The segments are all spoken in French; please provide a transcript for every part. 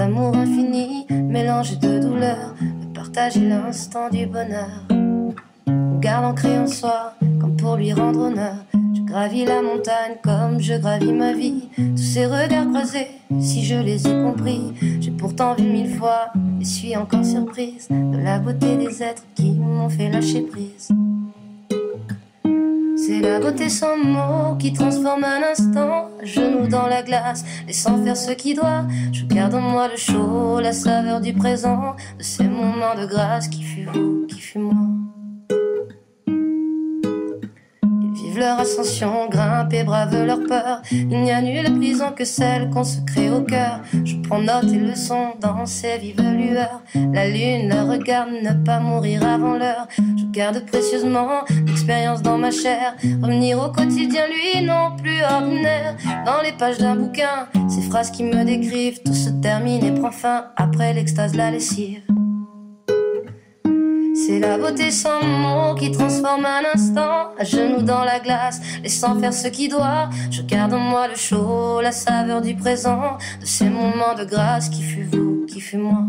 Amour infini, mélange de douleur, de partager l'instant du bonheur. On garde ancré en soi, comme pour lui rendre honneur. Je gravis la montagne comme je gravis ma vie. Tous ces regards croisés, si je les ai compris, j'ai pourtant vu 1000 fois et suis encore surprise de la beauté des êtres qui m'ont fait lâcher prise. C'est la beauté sans mots qui transforme un instant, à genoux dans la glace, laissant faire ce qui doit. Je garde en moi le chaud, la saveur du présent, de ces moments de grâce qui fut vous, qui fut moi. Ils vivent leur ascension, grimpent et bravent leur peur. Il n'y a nulle prison que celle qu'on se crée au cœur. Je prends note et leçon dans ces vives lueurs. La lune leur regarde, ne pas mourir avant l'heure. Je garde précieusement l'expérience dans ma chair. Revenir au quotidien, lui, non plus ordinaire. Dans les pages d'un bouquin, ces phrases qui me décrivent, tout se termine et prend fin après l'extase, la lessive. C'est la beauté sans mots qui transforme un instant, à genoux dans la glace, laissant faire ce qui doit. Je garde en moi le chaud, la saveur du présent, de ces moments de grâce qui fut vous, qui fut moi.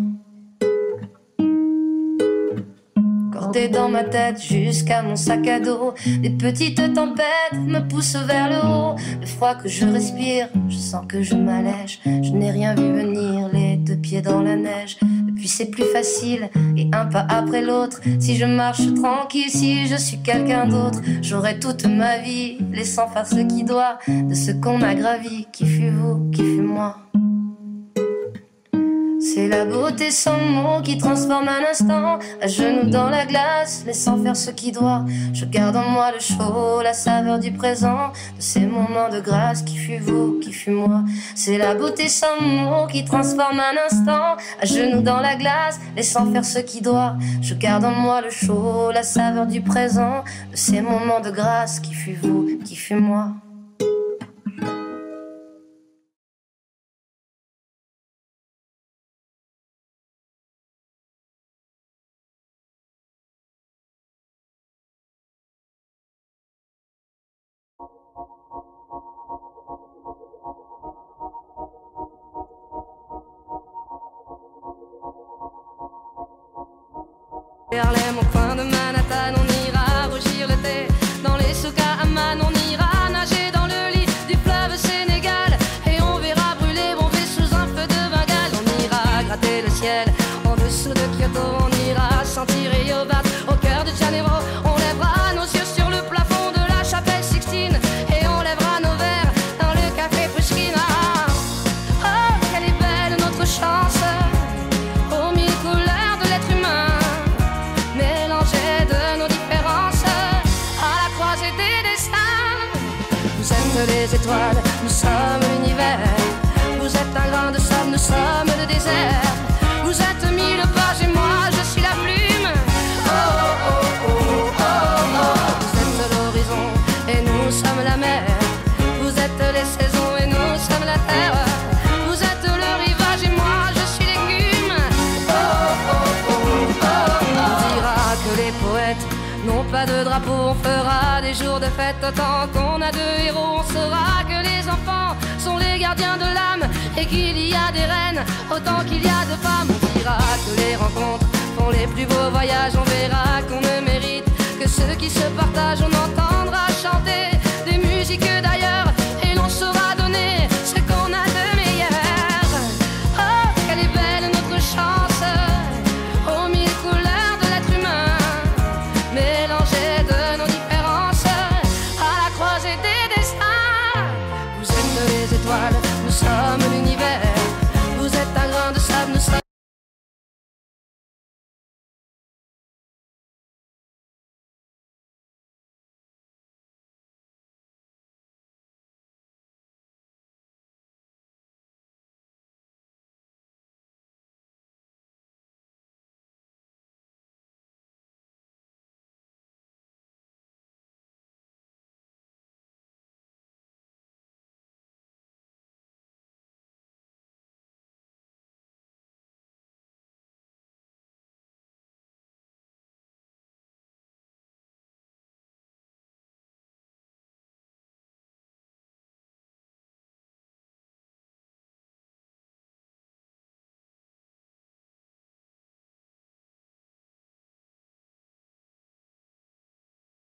Cordé dans ma tête jusqu'à mon sac à dos, des petites tempêtes me poussent vers le haut. Le froid que je respire, je sens que je m'allège. Je n'ai rien vu venir, les deux pieds dans la neige. Puis c'est plus facile, et un pas après l'autre. Si je marche tranquille, si je suis quelqu'un d'autre, j'aurai toute ma vie, laissant faire ce qui doit, de ce qu'on a gravi, qui fut vous, qui fut moi. C'est la beauté sans mots qui transforme un instant, à genoux dans la glace, laissant faire ce qui doit. Je garde en moi le chaud, la saveur du présent, de ces moments de grâce qui fut vous, qui fut moi. C'est la beauté sans mots qui transforme un instant, à genoux dans la glace, laissant faire ce qui doit. Je garde en moi le chaud, la saveur du présent, de ces moments de grâce qui fut vous, qui fut moi. Harlem au coin de Manhattan, on ira rougir le thé. Dans les souks à Amman, on ira nager dans le lit du fleuve Sénégal. Et on verra brûler bomber sous un feu de Bengale. On ira gratter le ciel en dessous de Kyoto. On ira sentir Rio battre au cœur de Janeiro. On lèvera nos yeux sur le plafond de la chapelle Sixtine. Et on lèvera nos verres dans le café Pushkin. Oh, quelle est belle notre chance, aux mille couleurs de l'être humain, de nos différences, à la croisée des destins. Vous êtes les étoiles, nous sommes l'univers. Vous êtes un grain de sable, nous sommes le désert. Vous êtes 1000 pages et moi je suis la plume. Oh oh oh oh oh oh. Vous êtes l'horizon et nous sommes la mer. Vous êtes les saisons et nous sommes la terre. Vous êtes le rivage et moi je suis l'écume. Oh oh oh oh oh. On dira que les poètes n'ont pas de drapeau, on fera des jours de fête autant qu'on a de héros. On saura que les enfants sont les gardiens de l'âme et qu'il y a des reines autant qu'il y a de femmes. On dira que les rencontres qui se partagent, on